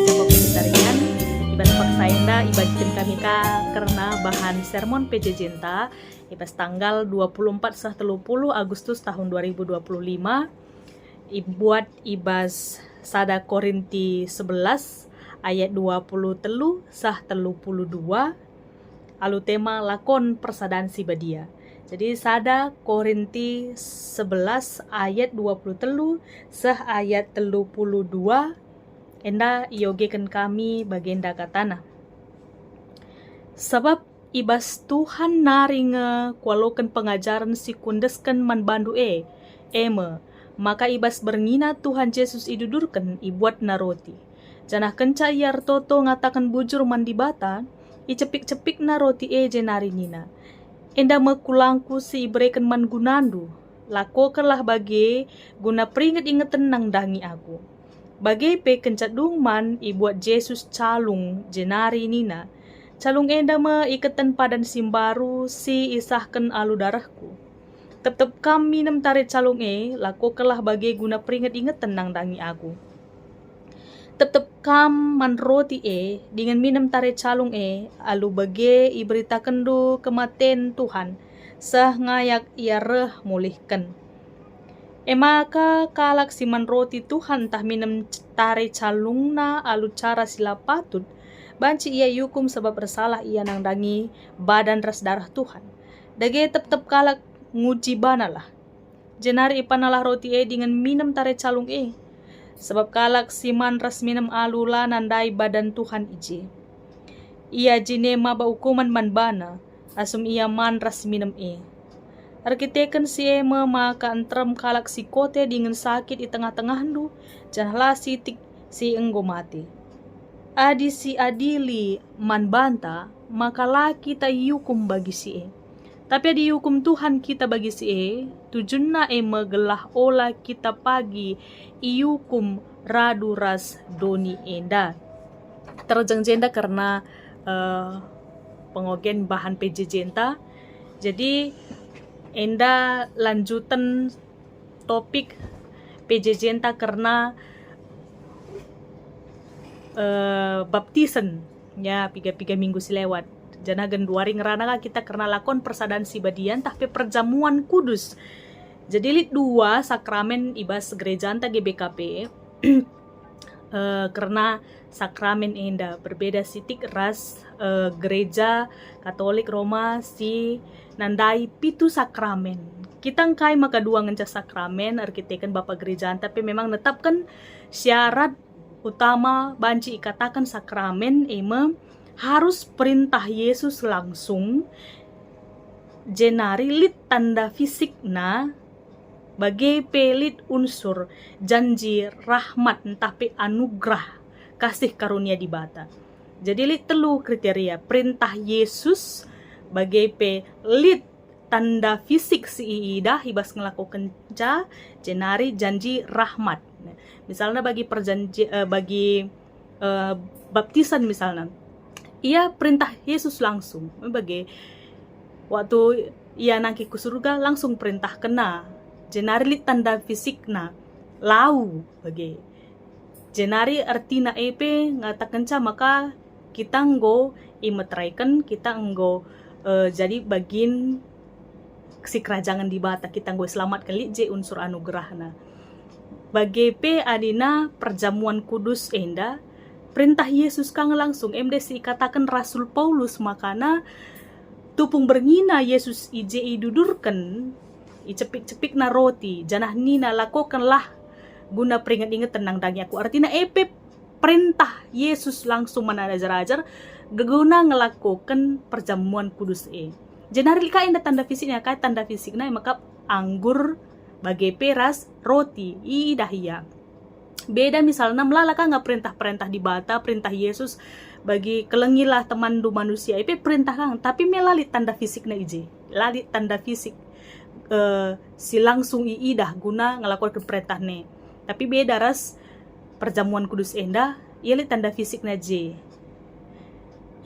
japa vegetarian ibas paksainda ibagikan kami karena bahan sermon PJ Jenta ibas tanggal 24/30 Agustus tahun 2025 buat ibas sada Korinti 11 ayat 20 telu sah telu puluh dua alu tema lakon persadaan si badia. Jadi sada Korinti 11 ayat 20 telu sah ayat telu puluh dua enda iogekan kami bagenda katana. Sebab ibas Tuhan naringe kualokan pengajaran si kundeskan man bandu eme maka ibas berngina Tuhan Yesus idudurkan ibuat na roti. Janah kenca iar toto ngatakan bujur mandi bata, icepik-cepik na roti jenari nina. Enda mekulangku si ibrekan man gunandu, lakokanlah bage guna peringat ingatan nang dangi aku. Bage pe kencadung man ibuat Yesus calung jenari nina. Calung enda me ikatan padan simbaru si isahkan alu darahku. Tetep kami nem tarik calung lakokanlah bage guna peringat ingatan nang dangi aku. Tetep kam man roti dengan minum tare calung alu bage iberitakan du kematen Tuhan sah ngayak ia reh mulihkan. Maka kalak si man roti Tuhan tah minum tare calung na alu cara sila patut banci ia yukum sebab bersalah ia nang dangi badan ras darah Tuhan. Dage tetep kalak nguji banalah. Jenari ipanalah roti dengan minum tare calung sebab kalak siman ras minum alula nandai badan Tuhan ije. Ia jinema ba ukuman man bana, asum ia man ras minum Arkiteken si maka antram kalak si kote dengan sakit di tengah-tengah du, janganlah sitik si enggo mati. Adi si adili man banta, maka laki ta yukum bagi si Tapi adi hukum Tuhan kita bagi si tujunna megelah ola kita pagi iukum radu ras doni enda. Terjang jenda karena pengogen bahan PJ Jenta. Jadi enda lanjutan topik PJ Jenta karena baptisen ya piga minggu silewat. Jana genduari ngerana kita karena lakon persadaan si badian tapi perjamuan kudus. Jadi lit dua sakramen ibas gereja anta GBKP karena sakramen enda berbeda sitik ras gereja Katolik Roma si nandai pitu sakramen. Kita ngkai maka dua ngencah sakramen arkiteken Bapak gereja tapi memang netapkan syarat utama banci ikatakan sakramen harus perintah Yesus langsung jenari lit tanda fisik na bagai pelit unsur janji rahmat tapi anugerah kasih karunia di bata. Jadi lit telu kriteria perintah Yesus bagai pelit tanda fisik si idah hibas ngelakukan jenari janji rahmat. Misalnya bagi baptisan misalnya ia perintah Yesus langsung bagi waktu ia nangki ke surga langsung perintah kena jenari tanda fisik na lau bagi jenari artina ngatakan maka kita nggo imetraikan kita nggo jadi bagin si kerajaan di bata kita nggo selamat kali unsur anugerah na bagi adina perjamuan kudus enda perintah Yesus kang langsung MDC katakan Rasul Paulus makana tupung berngina Yesus ije idudurkan icepik-cepik na roti janah nina lakokanlah guna peringat-ingat tenang dangi aku artinya perintah Yesus langsung menarajar guna ngelakukan perjamuan kudus jenari kain tanda fisiknya kain tanda fisiknya maka anggur bagai peras roti idahia beda misalnya melalaka nggak perintah-perintah di bata perintah Yesus bagi kelengilah teman du manusia perintah kang tapi melalui tanda fisik na ije lali tanda fisik si langsung iidah guna ngelakukan perintah ne tapi beda ras perjamuan kudus enda ia li tanda fisik na je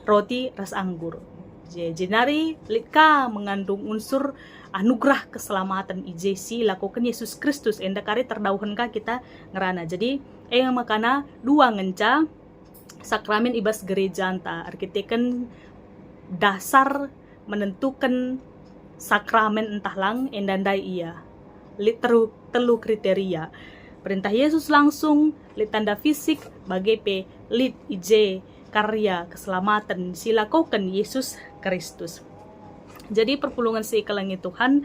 roti ras anggur jenari lika mengandung unsur anugerah keselamatan ijesi lakukan Yesus Kristus enda kari terdauhan ka kita ngerana. Jadi makana dua ngenca sakramen ibas gereja anta arkiteken dasar menentukan sakramen entah lang endandai ia lit telu kriteria perintah Yesus langsung lit tanda fisik bagai pe lit ije karya keselamatan silakukan Yesus Kristus. Jadi perpulungan seikalangi Tuhan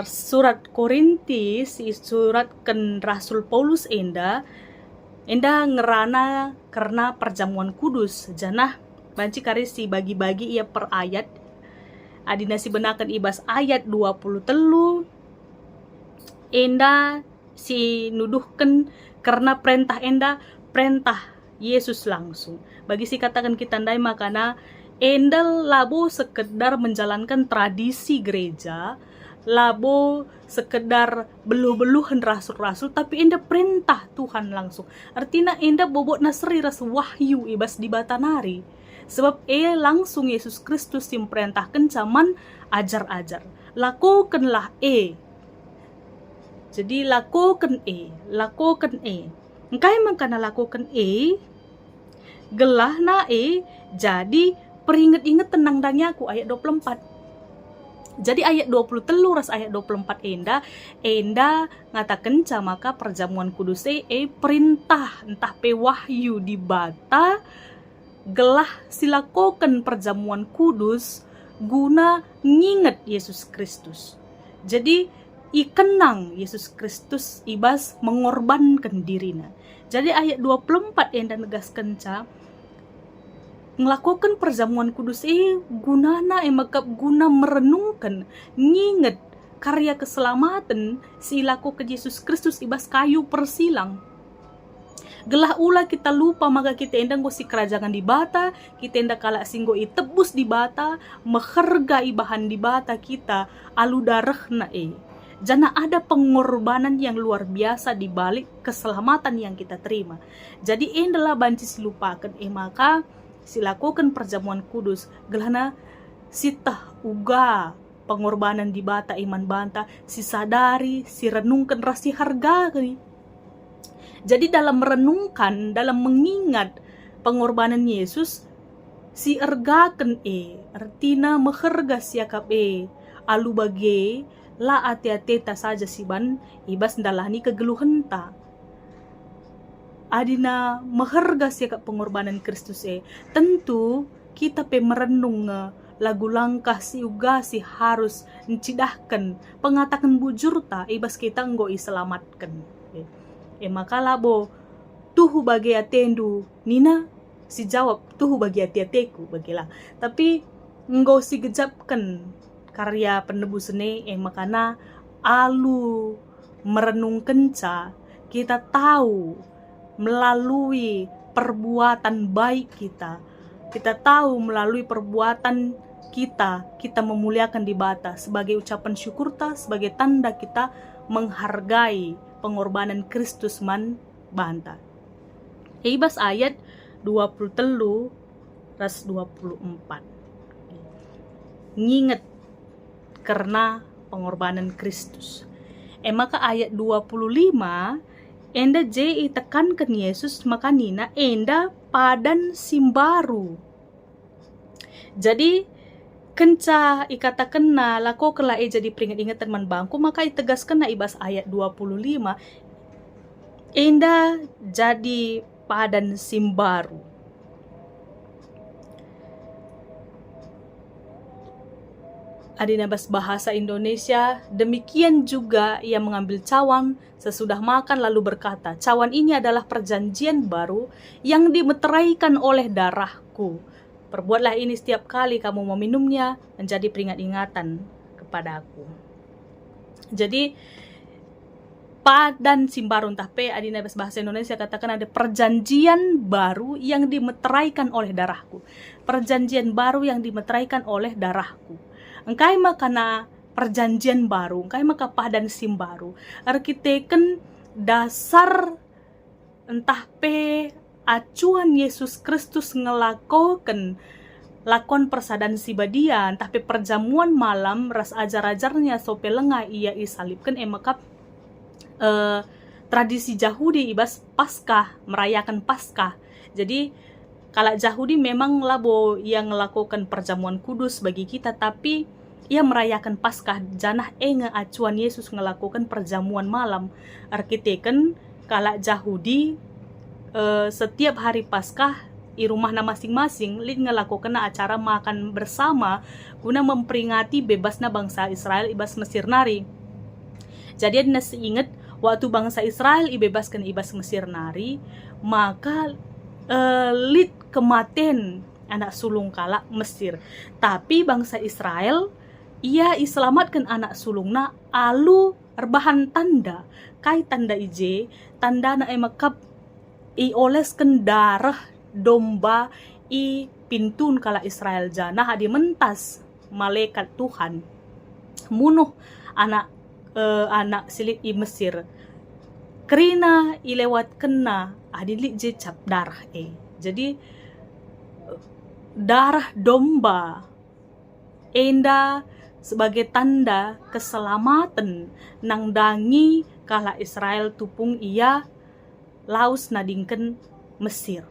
surat Korinti surat ken Rasul Paulus enda ngerana karena perjamuan kudus janah banci kari si bagi-bagi ia per ayat adina si benakan ibas ayat 20 telu enda si nuduhkan karena perintah Yesus langsung bagi si katakan kita ndai makana endal labo sekedar menjalankan tradisi gereja, labo sekedar beluh-beluhan rasul-rasul, tapi enda perintah Tuhan langsung. Artinya enda bobot nasri ras wahyu ibas di batanari. Sebab langsung Yesus Kristus yang perintahkan caman ajar-ajar. Lakukanlah Jadi lakukan engkai makana lakukan gelah na jadi peringat-ingat tenang danya aku ayat 24. Jadi ayat 20 ras ayat 24 enda ngatakan maka perjamuan kudus perintah entah pe wahyu di bata gelah silakokan perjamuan kudus guna nginget Yesus Kristus. Jadi ikenang Yesus Kristus ibas mengorbankan dirinya. Jadi ayat 24 enda negaskan ngelakukan perjamuan kudus gunana guna merenungkan nginget karya keselamatan si lakukan Yesus Kristus ibas kayu persilang. Gelah ula kita lupa maka kita endang gosi kerajaan di bata, kita endang kalak singgo tebus di bata, menghargai bahan di bata kita alu darahna Jana ada pengorbanan yang luar biasa di balik keselamatan yang kita terima. Jadi endalah banci silupakan maka silakukan perjamuan kudus gelana sitah uga pengorbanan di bata iman banta si sadari si renungkan rasi harga kali. Jadi dalam merenungkan dalam mengingat pengorbanan Yesus si ergaken artina meherga siakap alu bage la ate-ate ta saja siban ibas ndalani kegeluhan ta adina meharga siya pengorbanan Kristus tentu kita pe merenung lagu langkah si uga si harus mencidahkan pengatakan bujur ta ibas kita nggo iselamatkan maka labo tuhu bagi atendu nina si jawab tuhu bagi ati-atiku bagilah tapi nggo si gejapkan karya penebus makana alu merenungkan kita tahu melalui perbuatan baik kita tahu melalui perbuatan kita memuliakan di bata sebagai ucapan syukur sebagai tanda kita menghargai pengorbanan Kristus man banta. Ibas ayat 23 ras 24. Nginget karena pengorbanan Kristus. Maka ayat 25 enda tekankan Yesus maka nina enda padan simbaru. Jadi kenca ikatakan na lako kela jadi peringat-ingatan man bangku maka itegaskan na ibas ayat 25 enda jadi padan simbaru. Adina bahasa Indonesia, demikian juga ia mengambil cawan sesudah makan lalu berkata, cawan ini adalah perjanjian baru yang dimeteraikan oleh darahku. Perbuatlah ini setiap kali kamu meminumnya menjadi peringat-ingatan kepadaku. Jadi padan simbarun tapi adina bahasa Indonesia katakan ada perjanjian baru yang dimeteraikan oleh darahku. Perjanjian baru yang dimeteraikan oleh darahku. Engkai makana perjanjian baru, engkai maka padan sim baru. Arkiteken dasar entah pe acuan Yesus Kristus ngelakokan lakon persadan sibadian, tapi perjamuan malam ras ajar-ajarnya sope lengah ia isalipkan maka tradisi Yahudi ibas Paskah, merayakan Paskah. Jadi kalau Yahudi memang labo yang melakukan perjamuan kudus bagi kita, tapi ia merayakan Paskah. Janah acuan Yesus melakukan perjamuan malam. Arkiteken kalau Yahudi setiap hari Paskah di rumahnya masing-masing lid ngelakukan acara makan bersama guna memperingati bebasnya bangsa Israel ibas Mesir nari. Jadi ada ingat waktu bangsa Israel ibebaskan ibas Mesir nari, maka lid kematian anak sulung kala Mesir. Tapi bangsa Israel ia iselamatkan anak sulungna alu erbahan tanda kai tanda ije tanda na emakap ioleskan darah domba i pintun kala Israel jana hadi mentas malaikat Tuhan munuh anak silit i Mesir kerina ilewat kena adilik je cap darah jadi darah domba enda sebagai tanda keselamatan nang dangi kala Israel tupung ia laus nadingken Mesir.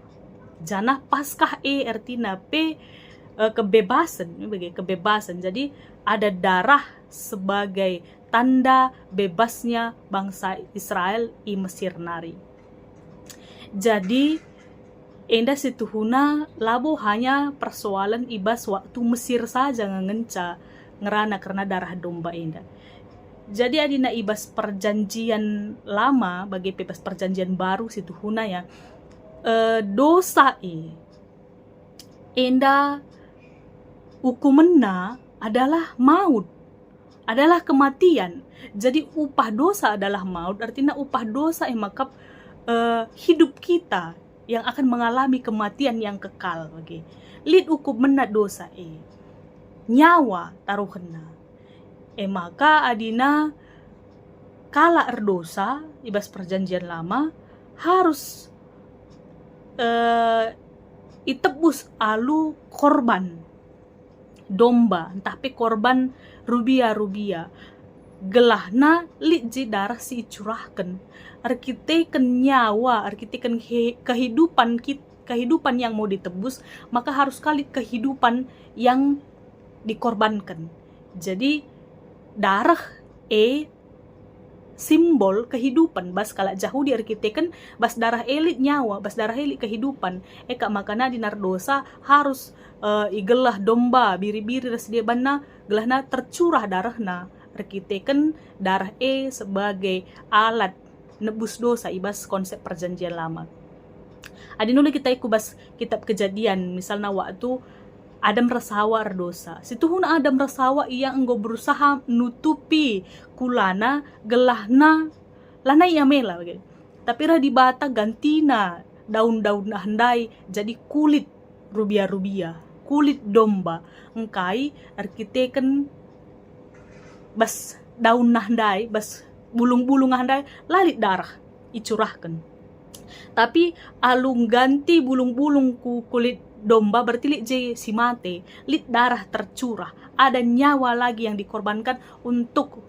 Janah Paskah artinya kebebasan. Jadi ada darah sebagai tanda bebasnya bangsa Israel i Mesir nari. Jadi enda situhuna labo hanya persoalan ibas waktu Mesir saja ngenca ngerana karena darah domba enda. Jadi adina ibas perjanjian lama bagi ibas perjanjian baru situhuna ya. Dosa enda hukumenna adalah maut, adalah kematian. Jadi upah dosa adalah maut, artinya upah dosa makap hidup kita yang akan mengalami kematian yang kekal. Okay. Lid hukumenna dosa nyawa taruhna. Maka adina kala erdosa ibas perjanjian lama harus itebus alu korban domba, tapi korban rubia gelahna litji darah si curahkan arkiteken nyawa, arkiteken kehidupan yang mau ditebus, maka harus kali kehidupan yang dikorbankan. Jadi darah simbol kehidupan. Bas kala Yahudi arkiteken bas darah elit nyawa, bas darah elit kehidupan. Kak makana di nardosa harus igelah domba biri-biri dia bana gelahna tercurah darahna. Arkiteken darah sebagai alat nebus dosa ibas konsep perjanjian lama. Adi nuli kita ikubas kitab Kejadian, misalnya waktu Adam rasawa dosa. Situhuna Adam rasawa ia enggo berusaha nutupi kulana gelahna lana ia mela begitu. Tapi ra dibata gantina daun-daun handai jadi kulit rubia, kulit domba. Engkai arkiteken bas daun handai, bas bulung-bulung handai lalit darah icurahkan. Tapi alung ganti bulung-bulung ku kulit domba berarti lit je si mate, lit darah tercurah, ada nyawa lagi yang dikorbankan untuk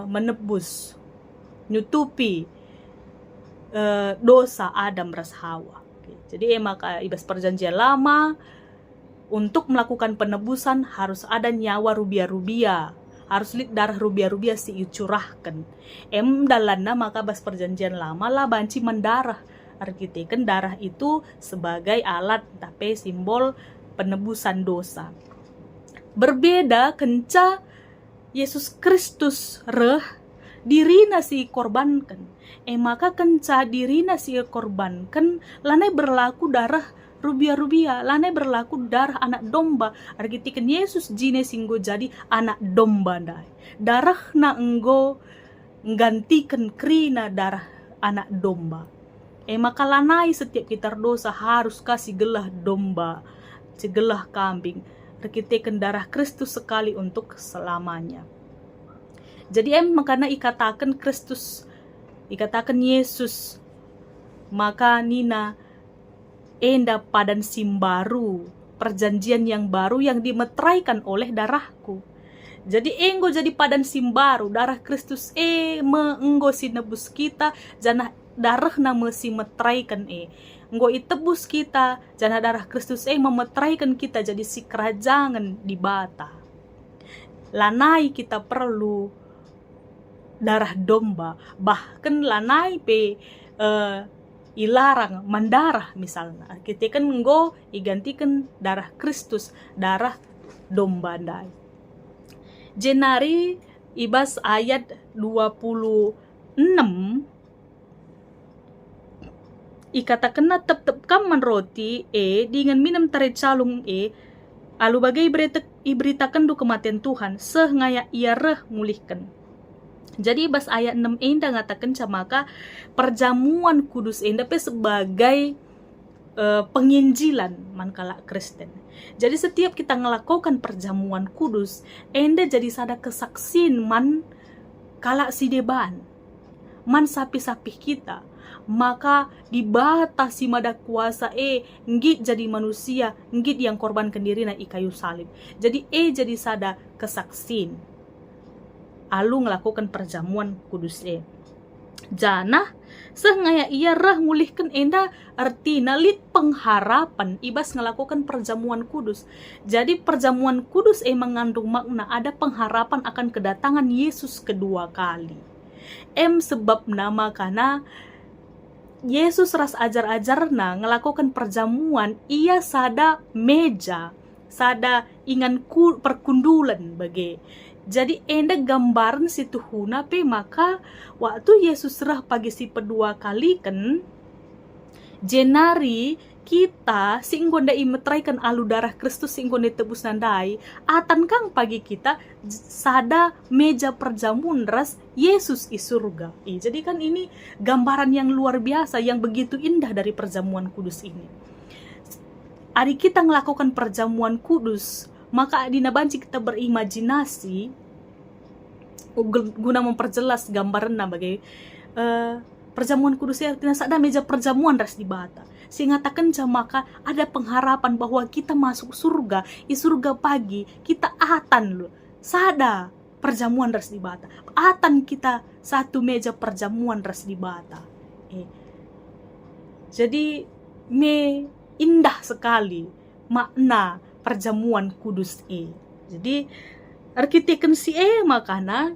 menebus, nutupi dosa Adam ras Hawa. Jadi maka ibas perjanjian lama untuk melakukan penebusan harus ada nyawa rubia, harus lit darah rubia si curahkan. Dalanna maka bas perjanjian lama lah banci mendarah. Arkiteken darah itu sebagai alat tapi simbol penebusan dosa. Berbeda kenca Yesus Kristus dirina si korbankan. Maka kenca dirina si korbankan lanai berlaku darah rubia, lanai berlaku darah anak domba. Arkiteken Yesus jine singgo jadi anak domba dai. Darah na enggo nggantikan krina darah anak domba. Maka lanai setiap kita dosa harus kasih gelah domba, segelah kambing. Arkiteken darah Kristus sekali untuk selamanya. Jadi makana ikatakan Kristus, ikatakan Yesus, maka nina enda padan sim baru, perjanjian yang baru yang dimeteraikan oleh darahku. Jadi enggo jadi padan simbaru darah Kristus enggo si nebus kita jana darah nama si metraikan enggo itebus kita jana darah Kristus memetraikan kita jadi si kerajaan di bata. Lanai kita perlu darah domba, bahkan lanai ilarang mendarah misalnya. Kita kan enggo igantikan darah Kristus, darah domba dai. Jenari ibas ayat 26 ikatakan tep-tep kaman roti dengan minum tare calung alu bagai iberitakan du kematian Tuhan sehingga ia reh mulihkan. Jadi ibas ayat 6 enda ngatakan camaka perjamuan kudus enda sebagai penginjilan mankala Kristen. Jadi setiap kita ngelakukan perjamuan kudus, enda jadi sada kesaksin man kala si deban, man sapi-sapi kita, maka dibatasi mada kuasa nggit jadi manusia, nggit yang korbankan diri na kayu salib. Jadi jadi sada kesaksin. Alu ngelakukan perjamuan kudus Jana sehingga ia rah mulihkan enda artina lit pengharapan ibas ngelakukan perjamuan kudus. Jadi perjamuan kudus mengandung makna ada pengharapan akan kedatangan Yesus kedua kali. Sebab nama karena Yesus ras ajar-ajarna ngelakukan perjamuan ia sada meja, sada ingan perkundulan bagi. Jadi enda gambaran situ huna maka waktu Yesus rah pagi si kedua kali kan jenari kita singgonda imetraikan alu darah Kristus singgonda tebus nandai atan kang pagi kita sada meja perjamuan ras Yesus i surga. Jadi kan ini gambaran yang luar biasa yang begitu indah dari perjamuan kudus ini. Ari kita melakukan perjamuan kudus, maka adina banci kita berimajinasi guna memperjelas gambaran bagai perjamuan kudus artinya ada meja perjamuan ras di bata. Singatakan maka ada pengharapan bahwa kita masuk surga, di surga pagi kita atan loh. Sada perjamuan ras di bata. Atan kita satu meja perjamuan ras di bata. Jadi indah sekali makna perjamuan kudus Jadi arkiteken si makana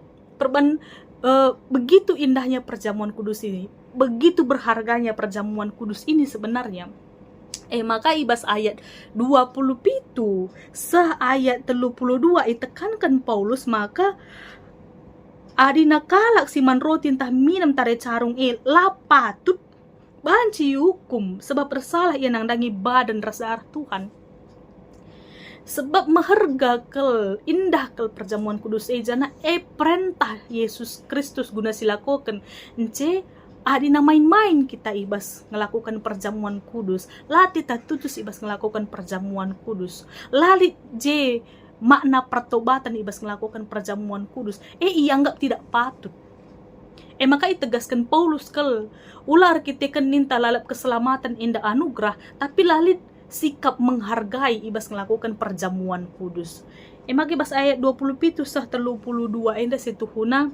begitu indahnya perjamuan kudus ini, begitu berharganya perjamuan kudus ini sebenarnya. Maka ibas ayat 27 ayat 32 tekankan Paulus maka adina kalak siman roti entah minum tare carung lapatut banci hukum sebab bersalah ia nangdangi badan rasa Tuhan. Sebab maharga kel indah kel perjamuan kudus jana perintah Yesus Kristus guna silakoken adina main-main kita ibas ngelakukan perjamuan kudus lati tatutus ibas ngelakukan perjamuan kudus lali makna pertobatan ibas ngelakukan perjamuan kudus ianggap tidak patut maka itegaskan Paulus kel ular kita ninta lalap keselamatan indah anugerah tapi lalit sikap menghargai ibas melakukan perjamuan kudus. Maka ibas ayat 27 sah 32 indah situ huna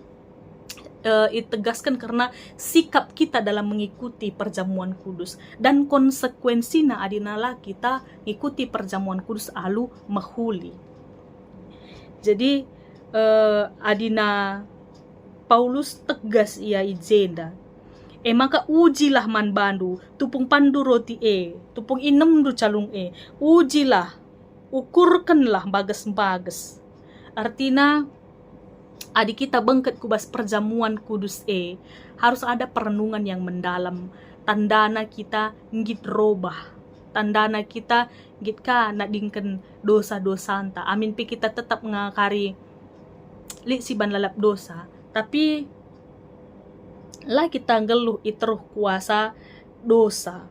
itegaskan karena sikap kita dalam mengikuti perjamuan kudus dan konsekuensinya adinala kita mengikuti perjamuan kudus alu mahuli. Jadi adina Paulus tegas ia ijenda. Maka ujilah man bandu, tupung pandu roti tupung inem du calung ujilah, ukurkanlah bagas-bagas. Artinya, adik kita bengket kubas perjamuan kudus harus ada perenungan yang mendalam. Tandana kita ngit robah, tandana kita ngit ka nadingken dosa-dosa anta. Amin pi kita tetap ngakari li siban lalap dosa, tapi lah kita ngeluh iteruh kuasa dosa.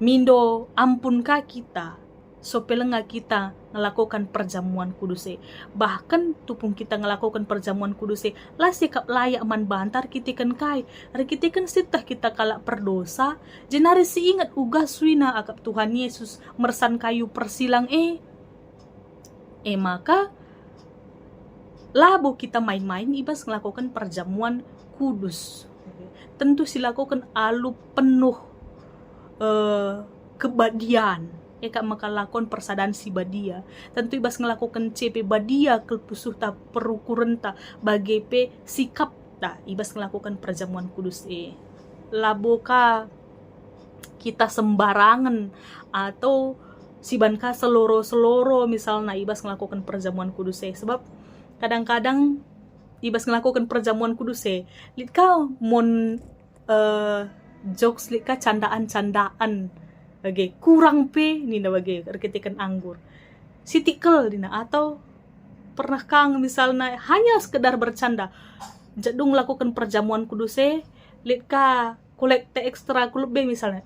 Mindo ampunkah kita sopelenga kita ngelakukan perjamuan kudus bahkan tupung kita ngelakukan perjamuan kudus lah sikap layak man bantar kitikan kai hari kitikan sitah kita kalak perdosa jenari si ingat uga suina akap Tuhan Yesus mersan kayu persilang Maka labo kita main-main ibas melakukan perjamuan kudus. Tentu silakukan alu penuh kebadian. Eka maka lakon persadaan si badia. Tentu ibas ngelakukan CP badia kelpusuh ta perukuran ta bagai pe sikap ta ibas ngelakukan perjamuan kudus labo ka kita sembarangan atau si banka seloro misalnya ibas ngelakukan perjamuan kudus sebab kadang-kadang ibas ngelakukan perjamuan kudus lit ka mon jokes lit ka candaan bagai kurang pe nina bagai arkitekan anggur sitikel dina atau pernah kang misalnya hanya sekedar bercanda jadung lakukan perjamuan kudus lit ka kolekte ekstra kulub be misalnya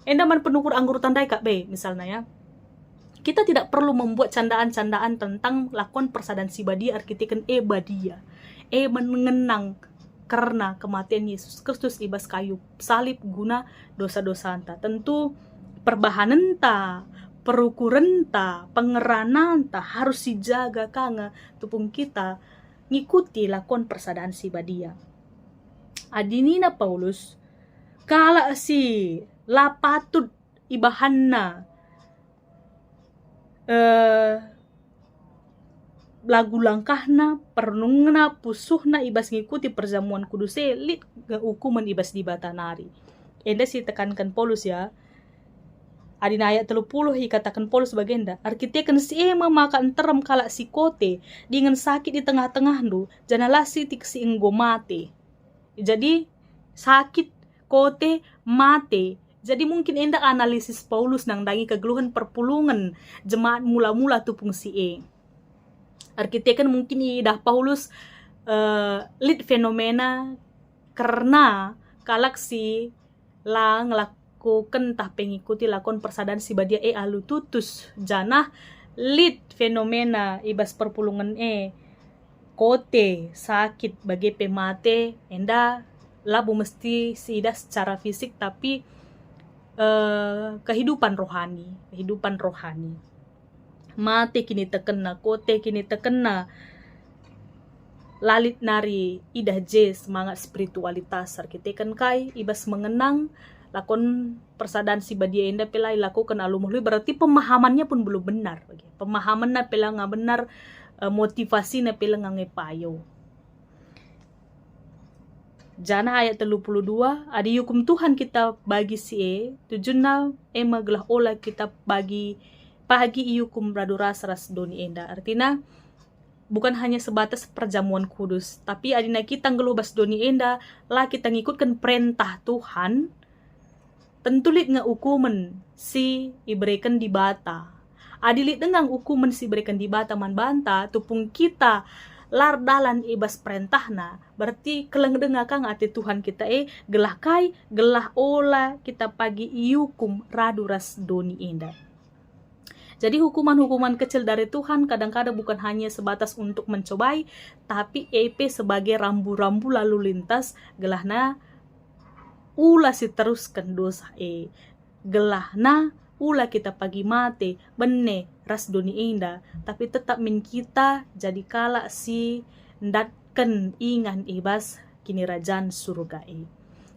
endaman penukur anggur tandai kak be misalnya ya. Kita tidak perlu membuat candaan-candaan tentang lakon persadaan si badia arkitekan badia mengenang karena kematian Yesus Kristus ibas kayu salib guna dosa-dosa anta. Tentu perbahanan ta, perukuran ta, pengeranan ta harus dijaga kanga tupung kita ngikuti lakon persadaan si badia. Adinina Paulus kala si lapatut ibahanna lagu langkahna pernungna pusuhna ibas ngikuti perjamuan kudus lit hukuman ibas di batanari. Enda si tekankan Paulus ya. Adina ayat 30 katakan Paulus bagenda arkitekan si maka enterem kala si kote dengan sakit di tengah-tengah lu janalah si tik si enggo mate. Jadi sakit kote mate. Jadi mungkin enda analisis Paulus nang dangi kegeluhan perpulungan jemaat mula-mula tupung si arkitekan mungkin dah Paulus lit fenomena karena kalak si lang lakukan tah pengikuti lakon persadaan si badia alu tutus janah lit fenomena ibas perpulungan kote sakit bagi pemate enda labu mesti si ida secara fisik tapi kehidupan rohani mate kini tekena kote kini tekena lalit nari idah je semangat spiritualitas arkitekan kai ibas mengenang lakon persadaan si badia enda pelai lakukan alumuhli berarti pemahamannya pun belum benar pemahamannya pela nggak benar motivasinya pela nggak ngepayo. Jana ayat 32 ada hukum Tuhan kita bagi si tujuna gelah olah kita bagi pagi hukum raduras ras doni enda artinya bukan hanya sebatas perjamuan kudus tapi adina kita ngelobas doni enda lah kita ngikutkan perintah Tuhan tentu lit nga hukuman si iberikan di bata adilit dengan hukuman si iberikan di bata man banta tupung kita lar dalan ibas perintahna berarti keleng dengar kang ati Tuhan kita gelah kai gelah ola kita pagi iukum raduras doni indah. Jadi hukuman-hukuman kecil dari Tuhan kadang-kadang bukan hanya sebatas untuk mencobai tapi sebagai rambu-rambu lalu lintas gelahna ula si teruskan dosa gelahna ula kita pagi mate benne ras doni indah tapi tetap min kita jadi kala si ndatken ingan ibas kini rajaan surga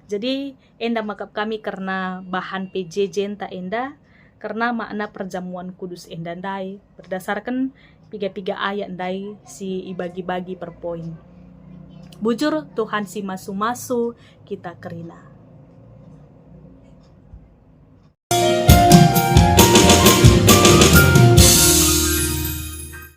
jadi enda makap kami karena bahan PJJ enta enda karena makna perjamuan kudus enda ndai berdasarkan 3 ayat ndai si ibagi-bagi per poin bujur Tuhan si masu-masu kita kerina.